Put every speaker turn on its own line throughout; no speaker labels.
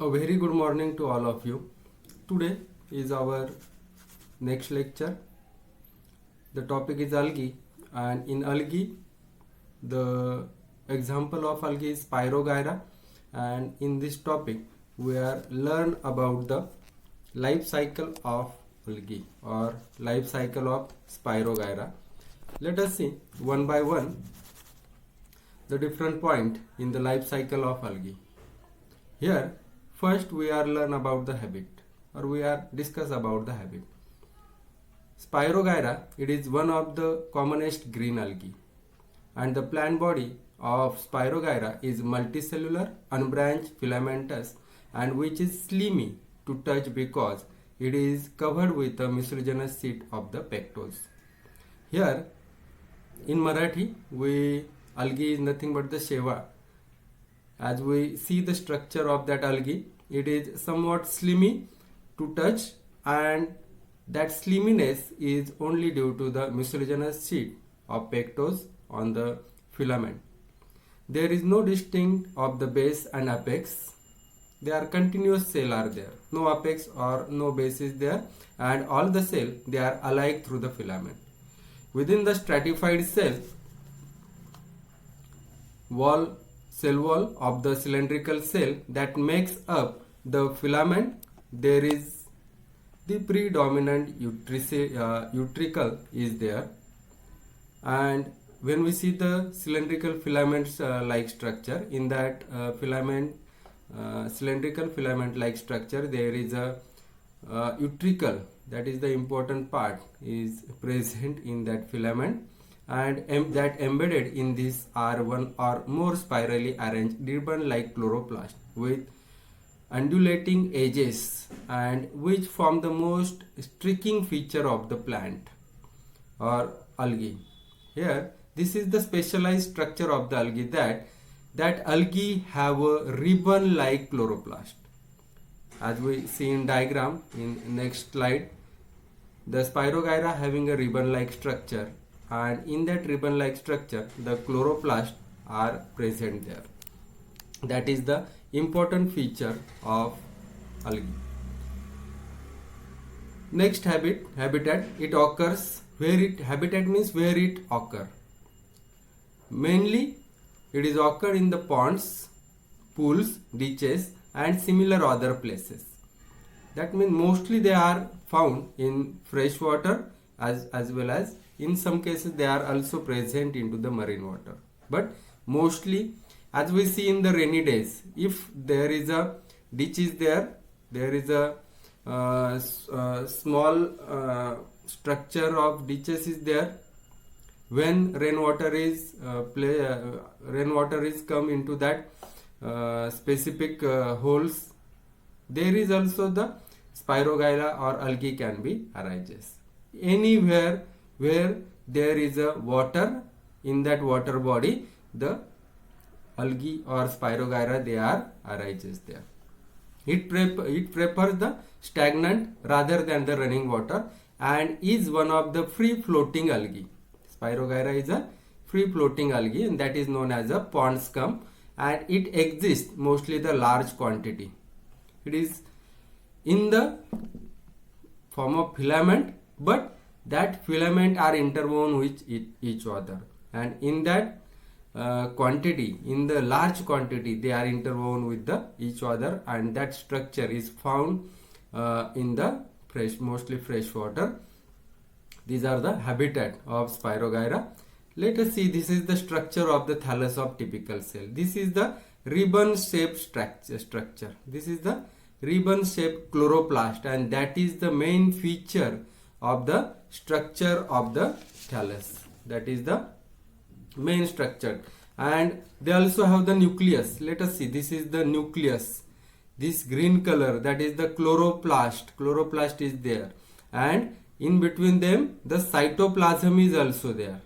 A very good morning to all of you. Today is our next lecture. The topic is algae, and in algae the example of algae is Spirogyra, and in this topic we are learn about the life cycle of algae or life cycle of Spirogyra. Let us see one by one the different point in the life cycle of algae. Here first we are learn about the habit, or we are discuss about the habit. Spirogyra, it is one of the commonest green algae, and the plant body of Spirogyra is multicellular, unbranched, filamentous, and which is slimy to touch because it is covered with a mucilaginous sheet of the pectose. Here in Marathi, algae is nothing but the sheva. As we see the structure of that algae, it is somewhat slimy to touch, and that sliminess is only due to the mucilaginous sheet of pectose on the filament. There is no distinct of the base and apex. They are continuous cell are there. No apex or no base is there, and all the cell they are alike through the filament. Within the stratified cell wall of the cylindrical cell that makes up the filament, there is the predominant utricle is there. And when we see the cylindrical filaments like structure, in that cylindrical filament like structure, there is a utricle, that is the important part, is present in that filament, and that embedded in this are one or more spirally arranged ribbon like chloroplast with undulating edges, and which form the most striking feature of the plant or algae. Here this is the specialized structure of the algae, that algae have a ribbon like chloroplast. As we see in diagram in next slide, the Spirogyra having a ribbon like structure, and in that ribbon like structure the chloroplast are present there. That is the important feature of algae. Next habitat, it occurs where it, habitat means where it occur. Mainly it is occur in the ponds, pools, ditches and similar other places. That means mostly they are found in fresh water as well as in some cases they are also present into the marine water. But mostly, as we see in the rainy days, if there is a ditch is there is a small structure of ditches is there. When rainwater is come into that specific holes, there is also the Spirogyra or algae can be arises. Anywhere where there is a water, in that water body the algae or Spirogyra they are arises there. It prefers the stagnant rather than the running water, and is one of the free floating algae. Spirogyra is a free floating algae, and that is known as a pond scum, and it exists mostly the large quantity. It is in the form of filament, but that filament are interwoven with each other, and in that quantity, in the large quantity, they are interwoven with each other, and that structure is found in the mostly fresh water. These are the habitat of Spirogyra. Let us see, this is the structure of the thallus of typical cell. This is the ribbon shaped structure. This is the ribbon shaped chloroplast, and that is the main feature of the structure of the thallus. That is the main structure, and they also have the nucleus. Let us see, this is the nucleus. This green color, that is the chloroplast is there, and in between them the cytoplasm is also there.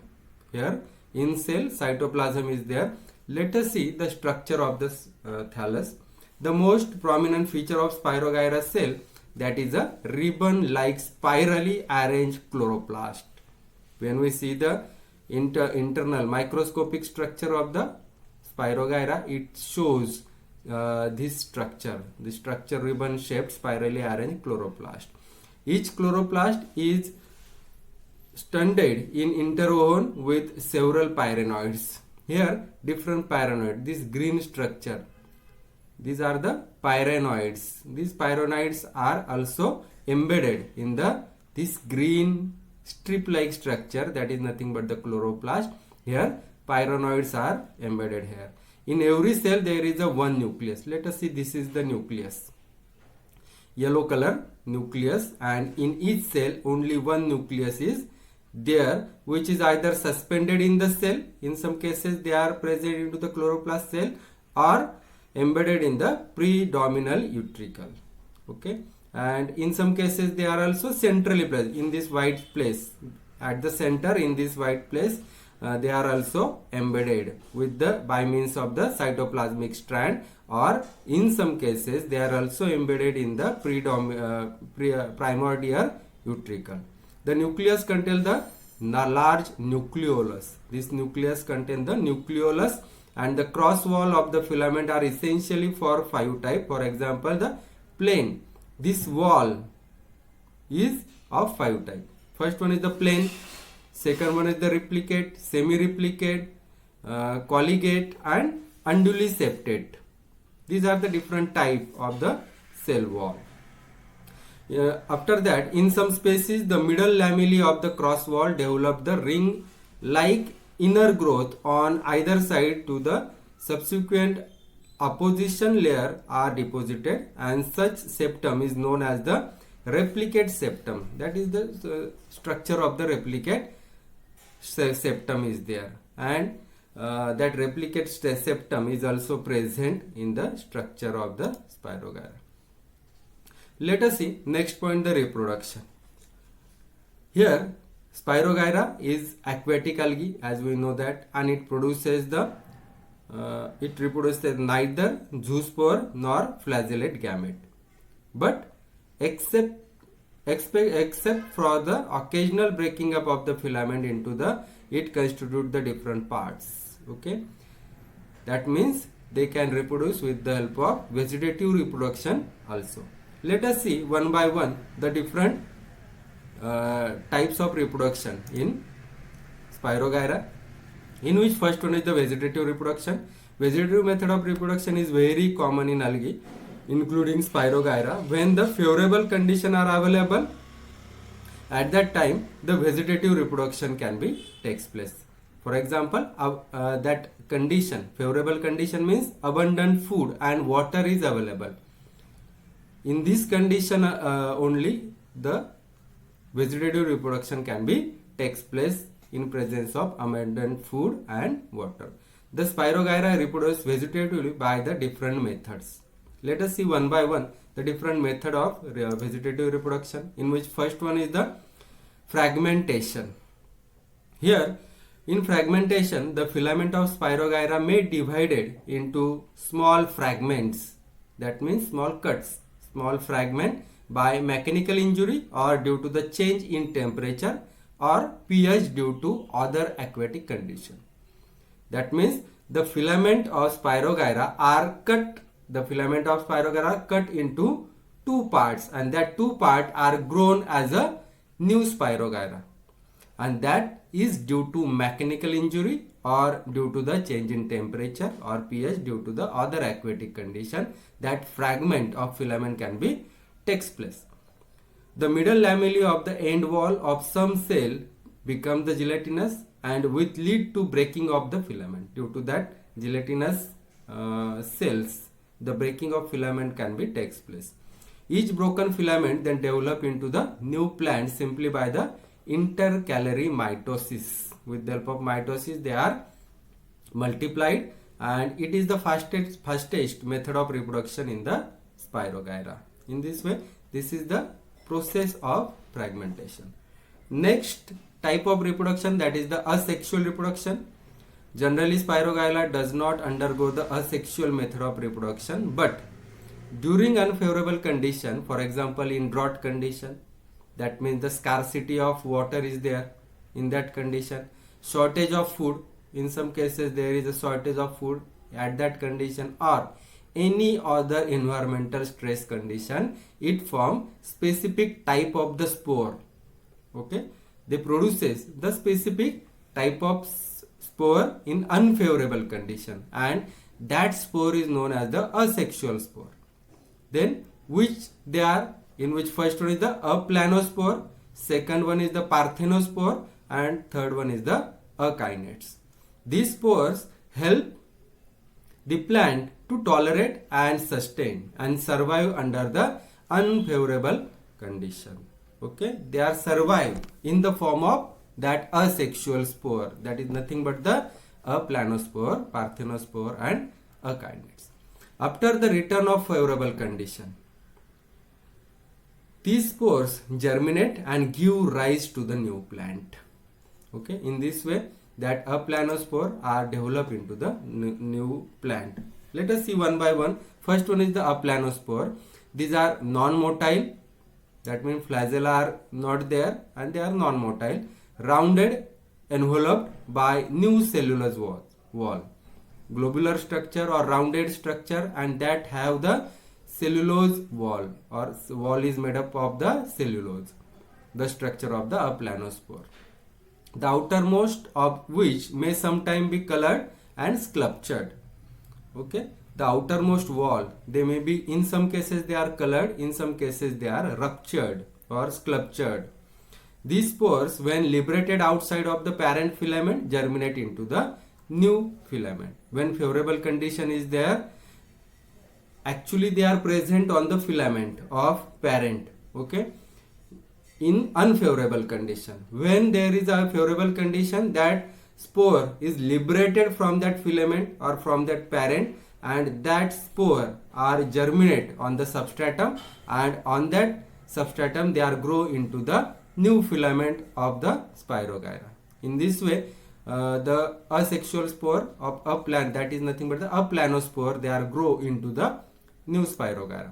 Here in cell cytoplasm is there. Let us see the structure of this thallus. The most prominent feature of Spirogyra cell, that is a ribbon like spirally arranged chloroplast. When we see the internal microscopic structure of the Spirogyra, it shows this structure ribbon shaped spirally arranged chloroplast. Each chloroplast is stunted in interwoven with several pyrenoids. Here different pyrenoids, this green structure, these are the pyrenoids. These pyrenoids are also embedded in this green strip like structure, that is nothing but the chloroplast. Here pyrenoids are embedded here. In every cell there is a one nucleus. Let us see, this is the nucleus, yellow color nucleus, and in each cell only one nucleus is there, which is either suspended in the cell, in some cases they are present into the chloroplast cell, or embedded in the predominal utricle. Okay, and in some cases they are also centrally present in this white place, at the center in this white place. They are also embedded with by means of the cytoplasmic strand, or in some cases they are also embedded in the primordial utricle. The nucleus contains the large nucleolus. This nucleus contains the nucleolus, and the cross wall of the filament are essentially for 5 type. For example, the plane, this wall is of 5 type. First one is the plane, second one is the replicate, semi-replicate, colligate, and undulate septate. These are the different type of the cell wall. After that, in some species, the middle lamellae of the cross wall develop the ring-like inner growth on either side to the subsequent opposition layer are deposited, and such septum is known as the replicate septum. That is the structure of the replicate septum is there, and that replicate septum is also present in the structure of the Spirogyra. Let us see next point, the reproduction. Here Spirogyra is aquatic algae, as we know that, and it produces it reproduces neither zoospore nor flagellate gamete, but except for the occasional breaking up of the filament into it constitute the different parts. Okay, that means they can reproduce with the help of vegetative reproduction also. Let us see one by one the different types of reproduction in Spirogyra, in which first one is the vegetative reproduction. Vegetative method of reproduction is very common in algae, including Spirogyra. When the favorable conditions are available, at that time the vegetative reproduction can be takes place. For example, that condition, favorable condition means abundant food and water is available. In this condition only the vegetative reproduction can be takes place in presence of abundant food and water. The Spirogyra reproduce vegetatively by the different methods. Let us see one by one the different method of vegetative reproduction, in which first one is the fragmentation. Here in fragmentation, the filament of Spirogyra may be divided into small fragments, that means small cuts, small fragment, by mechanical injury or due to the change in temperature or pH due to other aquatic condition. That means the filament of Spirogyra are cut. The filament of Spirogyra cut into 2 parts, and that 2 parts are grown as a new Spirogyra, and that is due to mechanical injury or due to the change in temperature or pH due to the other aquatic condition. That fragment of filament can be takes place. The middle lamellae of the end wall of some cell become the gelatinous and which lead to breaking of the filament. Due to that gelatinous cells, the breaking of filament can be takes place. Each broken filament then develop into the new plant simply by the intercalary mitosis. With the help of mitosis they are multiplied, and it is the fastest method of reproduction in the Spirogyra. In this way, this is the process of fragmentation. Next type of reproduction, that is the asexual reproduction. Generally Spirogyra does not undergo the asexual method of reproduction, but during unfavorable condition, for example in drought condition, that means the scarcity of water is there, in that condition, shortage of food, in some cases there is a shortage of food at that condition, or any other environmental stress condition, it form specific type of the spore. Okay, they produces the specific type of spore in unfavorable condition, and that spore is known as the asexual spore. Then which they are, in which first one is the aplanospore, second one is the parthenospore, and third one is the akinates. These spores help the plant to tolerate and sustain and survive under the unfavorable condition. Okay, they are survive in the form of that asexual spore, that is nothing but the aplanospore, parthenospore, and akinates. After the return of favorable condition, these spores germinate and give rise to the new plant. Okay, in this way that aplanospore are developed into the new plant. Let us see one by one. First one is the aplanospore. These are non-motile, that means flagella are not there and they are non-motile, rounded, enveloped by new cellulose wall, globular structure or rounded structure, and that have the cellulose wall, or wall is made up of the cellulose, the structure of the aplanospore, the outermost of which may sometimes be colored and sculptured. Okay, the outermost wall, they may be, in some cases they are colored, in some cases they are ruptured or sculptured. These spores, when liberated outside of the parent filament, germinate into the new filament. When favorable condition is there, actually they are present on the filament of parent. Okay, in unfavorable condition, when there is a favorable condition, that spore is liberated from that filament or from that parent, and that spore are germinate on the substratum, and on that substratum they are grow into the new filament of the Spirogyra. In this way, the asexual spore of a plant, that is nothing but the aplanospore, they are grow into the new Spirogyra.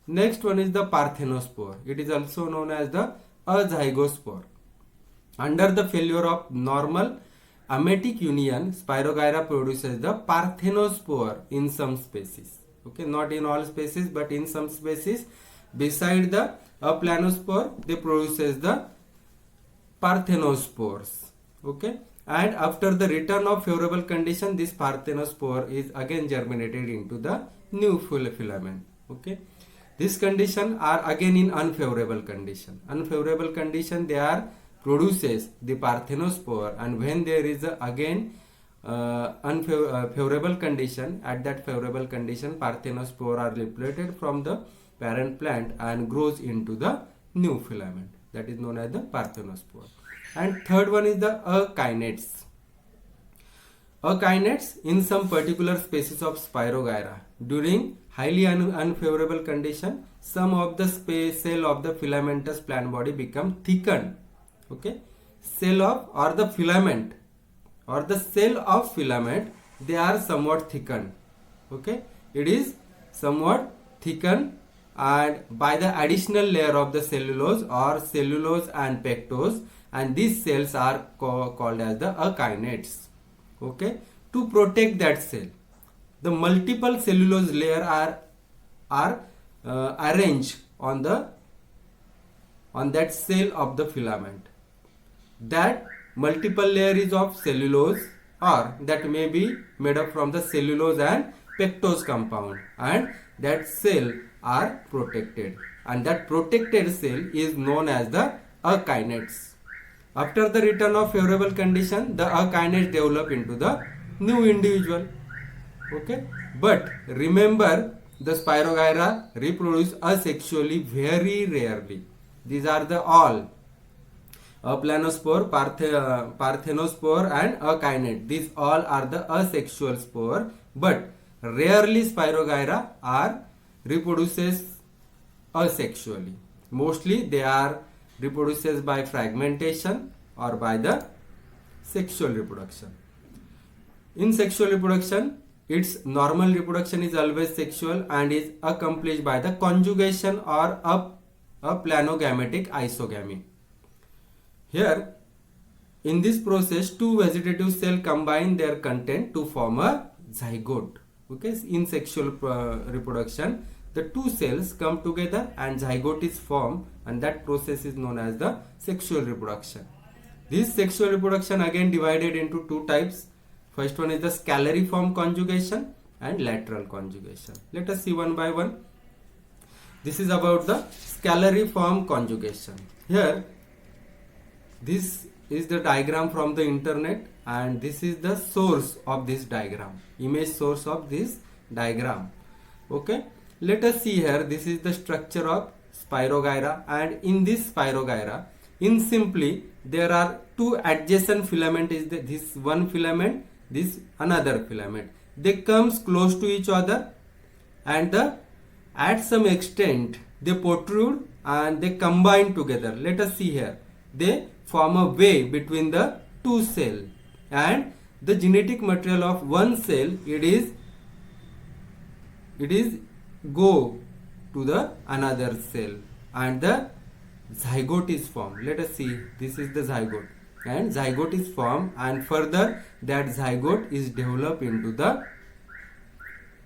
Next one is the parthenospore. It is also known as the azygospore. Under the failure of normal ametic union, Spirogyra produces the parthenospore in some species. Okay, not in all species, but in some species. Beside the aplanospore, they produces the parthenospores. Okay, and after the return of favorable condition, this parthenospore is again germinated into the new filament. Okay, this condition are again in unfavorable condition. Unfavorable condition, they are produces the parthenospore, and when there is again favorable condition, at that favorable condition parthenospore are liberated from the parent plant and grows into the new filament, that is known as the parthenospore. And third one is the akinates. Akinates, in some particular species of Spirogyra, during highly unfavorable condition, some of the cell of the filamentous plant body become thickened. Okay, cell of or the filament or the cell of filament, they are somewhat thickened. Okay, it is somewhat thickened, and by the additional layer of the cellulose or cellulose and pectose, and these cells are called as the akinates. Okay, to protect that cell, the multiple cellulose layer are arranged on that cell of the filament. That multiple layer is of cellulose, or that may be made up from the cellulose and pectose compound, and that cell are protected, and that protected cell is known as the akinates. After the return of favorable condition, the akinates develop into the new individual. Okay, but remember, the Spirogyra reproduce asexually very rarely. These are the all aplanospore, parthenospore, and akinate. These all are the asexual spore, but rarely Spirogyra are reproduces asexually. Mostly they are reproduces by fragmentation or by the sexual reproduction. In sexual reproduction, its normal reproduction is always sexual and is accomplished by the conjugation or a planogametic isogamy. Here, in this process, two vegetative cells combine their content to form a zygote. Okay, in sexual reproduction, the two cells come together and zygote is formed, and that process is known as the sexual reproduction. This sexual reproduction again divided into two types. First one is the scalariform conjugation and lateral conjugation. Let us see one by one. This is about the scalariform conjugation. Here, this is the diagram from the internet, and this is the source of this diagram, image source of this diagram. Okay, let us see here. This is the structure of Spirogyra, and in this Spirogyra, in simply there are two adjacent filament. Is this one filament, this another filament. They comes close to each other, and at some extent they protrude and they combine together. Let us see here. They form a way between the two cells, and the genetic material of one cell it is go to the another cell, and the zygote is formed. Let us see. This is the zygote, and zygote is formed, and further that zygote is developed into the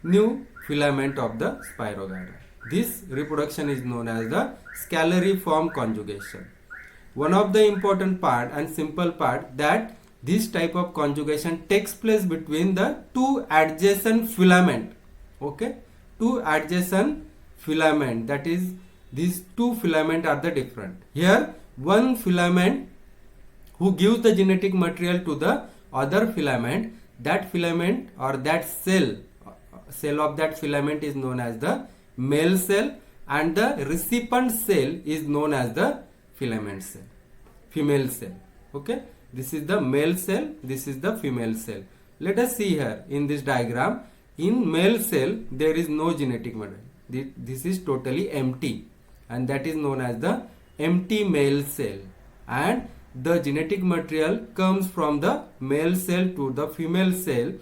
new filament of the Spirogyra. This reproduction is known as the scalariform conjugation. One of the important part and simple part that this type of conjugation takes place between the two adjacent filament. Okay, two adjacent filament, that is these two filament are the different. Here one filament who gives the genetic material to the other filament, that filament or that cell of that filament is known as the male cell, and the recipient cell is known as the filament cell, female cell. Okay, this is the male cell, this is the female cell. Let us see here in this diagram. In male cell there is no genetic material. This is totally empty, and that is known as the empty male cell, and the genetic material comes from the male cell to the female cell,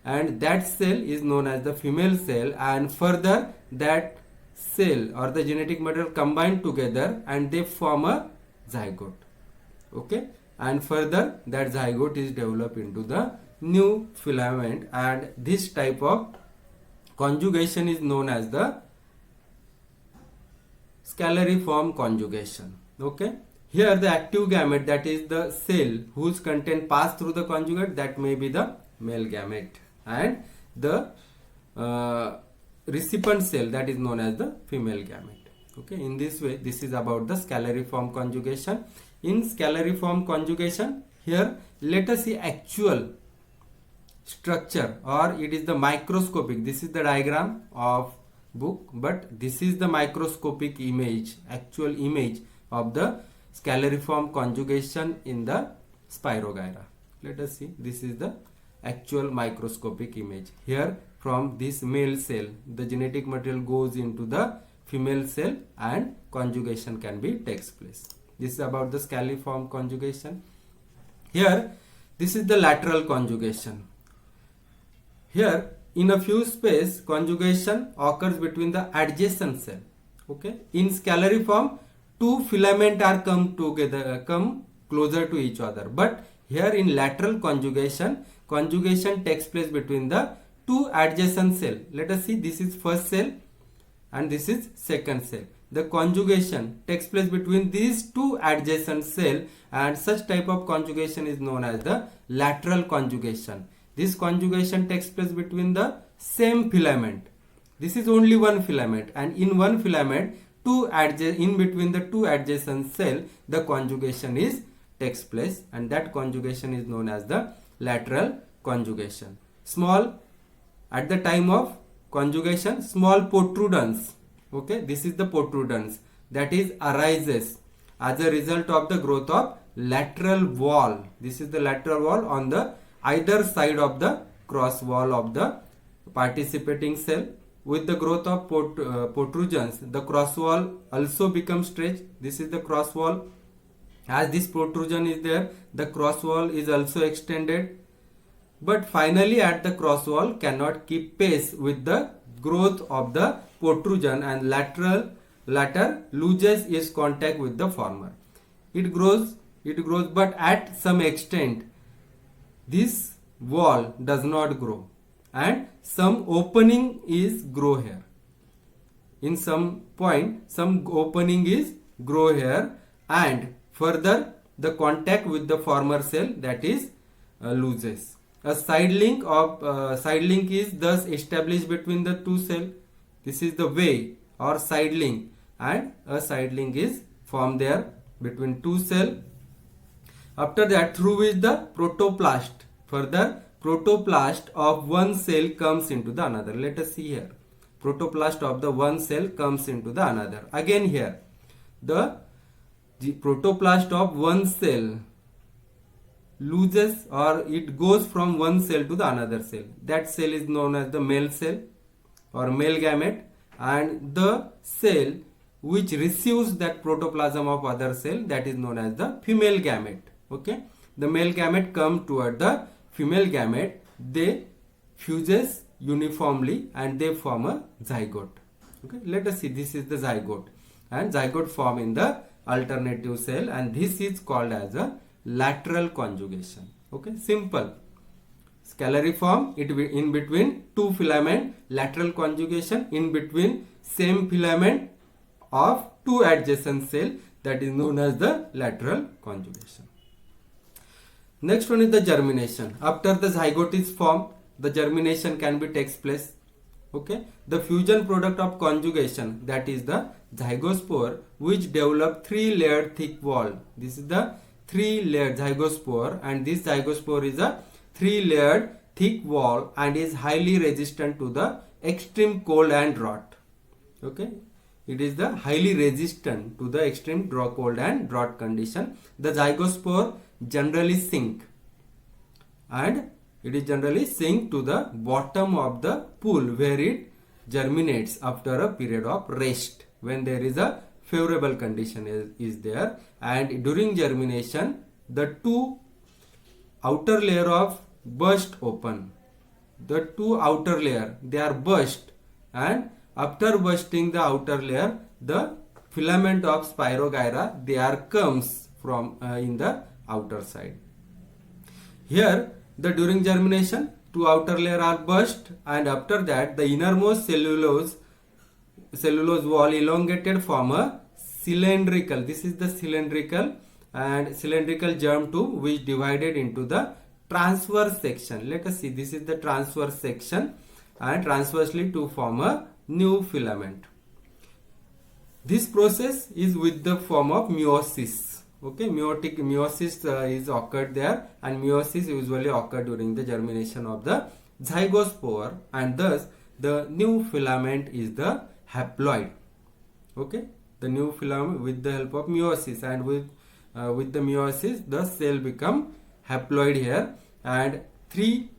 and that cell is known as the female cell, and further that cell or the genetic material combine together and they form a zygote. Okay, and further that zygote is developed into the new filament, and this type of conjugation is known as the scalariform conjugation. Okay, here the active gamete, that is the cell whose content pass through the conjugate, that may be the male gamete, and the recipient cell, that is known as the female gamete. Okay, in this way this is about the scalariform conjugation. In scalariform conjugation, here let us see actual structure, or it is the microscopic. This is the diagram of book, but this is the microscopic image, actual image of the scalariform conjugation in the Spirogyra. Let us see. This is the actual microscopic image. Here from this male cell the genetic material goes into the female cell and conjugation can be takes place. This is about the scalariform conjugation. Here this is the lateral conjugation. Here in a few space conjugation occurs between the adjacent cell. Okay, in scalariform two filament are come closer to each other, but here in lateral conjugation takes place between the two adjacent cell. Let us see. This is first cell and this is second cell. The conjugation takes place between these two adjacent cell, and such type of conjugation is known as the lateral conjugation. This conjugation takes place between the same filament. This is only one filament, and in one filament in between the two adjacent cell the conjugation takes place, and that conjugation is known as the lateral conjugation. At the time of conjugation, small protrudence. Okay, this is the protrudence that is arises as a result of the growth of lateral wall. This is the lateral wall on the either side of the cross wall of the participating cell. With the growth of protrusions, the cross wall also becomes stretched. This is the cross wall. As this protrusion is there, the cross wall is also extended. But finally at the cross wall cannot keep pace with the growth of the protrusion, and latter loses its contact with the former. It grows, but at some extent this wall does not grow, and some opening is grow here. In some point some opening is grow here, and further the contact with the former cell, that is loses. A side link is thus established between the two cells. This is the way or side link, and a side link is formed there between two cells. After that, through which the protoplast, further protoplast of one cell comes into the another. Let us see here. Protoplast of the one cell comes into the another. Again here, the protoplast of one cell loses, or it goes from one cell to the another cell. That cell is known as the male cell or male gamete, and the cell which receives that protoplasm of other cell, that is known as the female gamete. Okay, the male gamete come toward the female gamete, they fuses uniformly and they form a zygote. Okay, let us see, this is the zygote, and zygote form in the alternative cell, and this is called as a lateral conjugation. Okay, simple. Scalariform, it in between two filament, lateral conjugation in between same filament of two adjacent cell, that is known as the lateral conjugation. Next one is the germination. After the zygote is formed, the germination can be takes place. Okay, the fusion product of conjugation, that is the zygospore, which develop 3-layered thick wall. This is the 3-layered zygospore, and this zygospore is a 3-layered thick wall and is highly resistant to the extreme cold and drought. Okay, it is the highly resistant to the extreme cold and drought condition. The zygospore generally sink, and it is generally sink to the bottom of the pool where it germinates after a period of rest, when there is a favorable condition is there. And during germination, the two outer layer of burst open. The two outer layer, they are burst, and after bursting the outer layer, the filament of Spirogyra, they are comes from in the outer side. Here, the during germination, two outer layer are burst, and after that the innermost cellulose wall elongated form a cylindrical. This is the cylindrical germ tube, which divided into the transverse section. Let us see, this is the transverse section, and transversely to form a new filament. This process is with the form of meiosis. Okay, meiosis is occurred there, and meiosis usually occur during the germination of the zygospore, and thus the new filament is the haploid. Okay, the new filament with the help of meiosis, and with the meiosis the cell become haploid here, and 3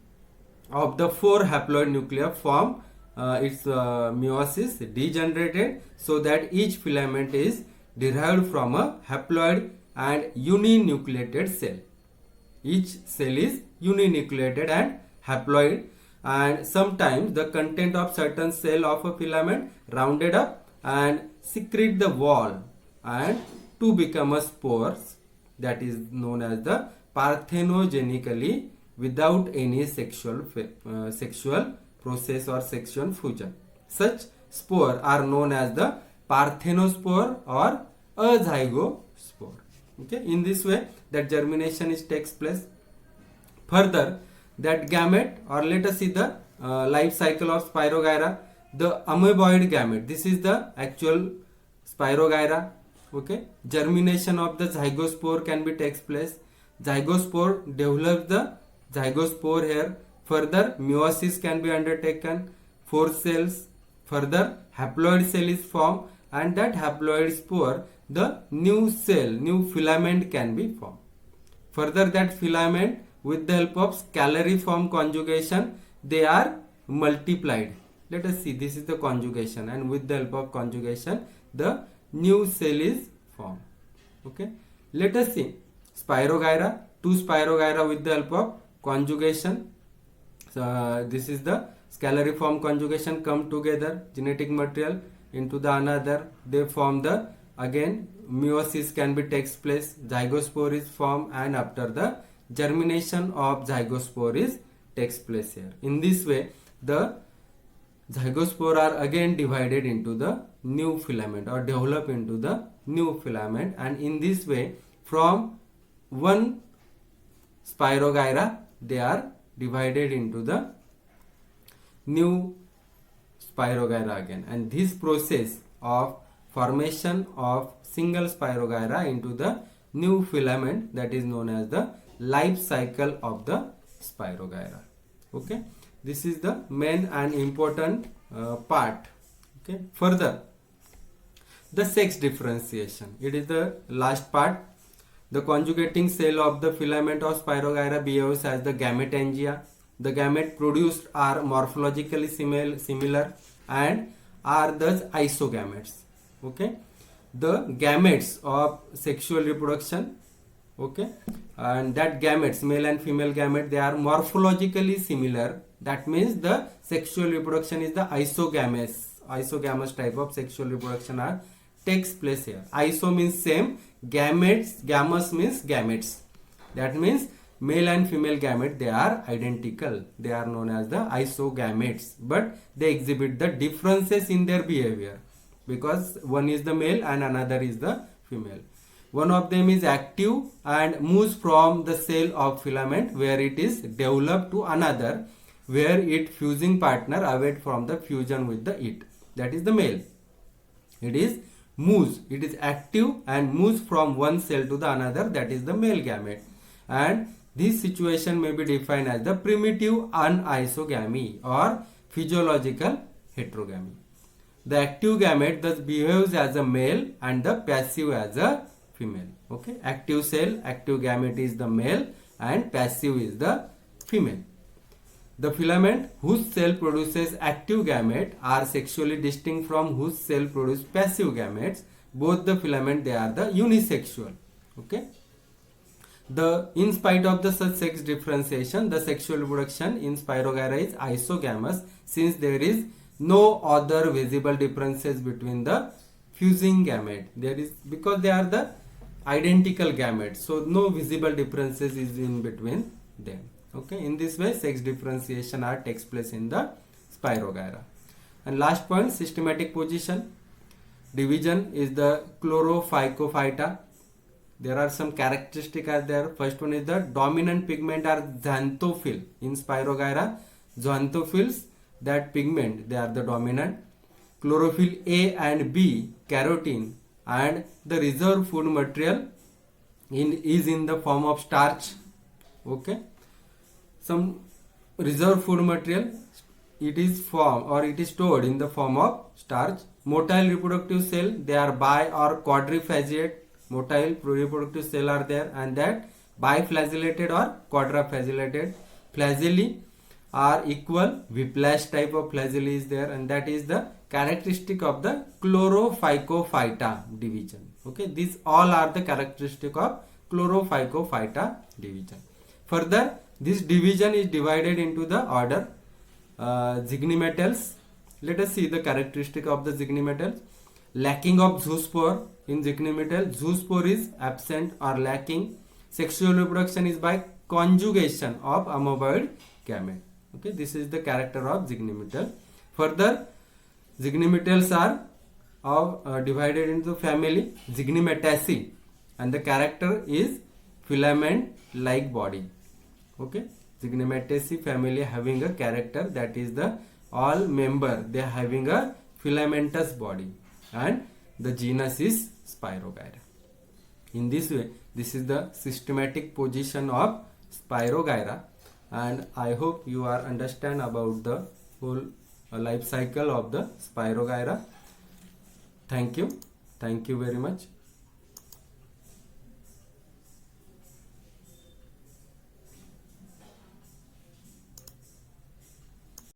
of the 4 haploid nuclei form its meiosis degenerated, so that each filament is derived from a haploid and uninucleated cell. Each cell is uninucleated and haploid, and sometimes the content of certain cell of a filament rounded up and secrete the wall and to become a spores, that is known as the parthenogenically without any sexual process or sexual fusion. Such spore are known as the parthenospore or a zygospore. Okay, in this way that germination is takes place. Further, that gamete, or let us see the life cycle of Spirogyra, the amoeboid gamete. This is the actual Spirogyra. Okay, germination of the zygospore can be takes place. Zygospore develops the zygospore here. Further, meiosis can be undertaken. 4 cells. Further, haploid cell is formed, and that haploid spore, the new cell, new filament can be formed. Further, that filament with the help of scalariform conjugation, they are multiplied. Let us see, this is the conjugation, and with the help of conjugation, the new cell is formed. Okay, let us see Spirogyra, 2 Spirogyra with the help of conjugation. So this is the scalariform conjugation come together, genetic material into the another, they form the, again meiosis can be takes place, zygospore is formed, and after the germination of zygospore is takes place here. In this way the zygospore are again divided into the new filament or develop into the new filament, and in this way from one Spirogyra they are divided into the new Spirogyra again, and this process of formation of single Spirogyra into the new filament, that is known as the life cycle of the Spirogyra. Okay, this is the main and important part. Okay, further the sex differentiation, it is the last part. The conjugating cell of the filament of Spirogyra behaves as the gametangia. The gamete produced are morphologically similar and are thus isogametes. Okay, the gametes of sexual reproduction, okay, and that gametes, male and female gamete, they are morphologically similar. That means the sexual reproduction is the isogamous type of sexual reproduction are takes place here. Iso means same, gametes, gamous means gametes. That means male and female gamete, they are identical. They are known as the isogametes, but they exhibit the differences in their behavior because one is the male and another is the female. One of them is active and moves from the cell of filament where it is developed to another where its fusing partner awaits from the fusion with the it. That is the male. It is moves, it is active and moves from one cell to the another, that is the male gamete. And this situation may be defined as the primitive anisogamy or physiological heterogamy. The active gamete thus behaves as a male and the passive as a female. Okay, active cell, active gamete is the male and passive is the female. The filament whose cell produces active gamete are sexually distinct from whose cell produce passive gametes. Both the filament, they are the unisexual. Okay. In spite of the such sex differentiation, the sexual reproduction in Spirogyra is isogamous since there is no other visible differences between the fusing gamete. There is, because they are the identical gametes, so no visible differences is in between them. Okay, in this way sex differentiation takes place in the Spirogyra. And last point, systematic position. Division is the chlorophycophyta. There are some characteristics are there. First one is the dominant pigment are xanthophyll. In Spirogyra, xanthophylls, that pigment, they are the dominant. Chlorophyll A and B, carotene, and the reserve food material is in the form of starch. Okay, some reserve food material, it is formed or it is stored in the form of starch. Motile reproductive cell, they are bi or quadrifagiate. Motile reproductive cell are there, and that biflagellated or quadriflagellated. Flagellae are equal, whiplash type of flagellae is there, and that is the characteristic of the chlorophycophyta division. Okay, these all are the characteristic of chlorophycophyta division. Further, this division is divided into the order zygnematals. Let us see the characteristic of the zygnematals. Lacking of zoospore. In zygnemetal, zoospore is absent or lacking. Sexual reproduction is by conjugation of amoeboid gamete. Okay, this is the character of zygnemetal. Further, zygnematals are divided into family Zygnemataceae, and the character is filament-like body. Okay, Zygnemataceae family having a character, that is the all member, they are having a filamentous body, and the genus is Spirogyra. In this way, this is the systematic position of Spirogyra, and I hope you are understand about the whole life cycle of the Spirogyra. Thank you very much.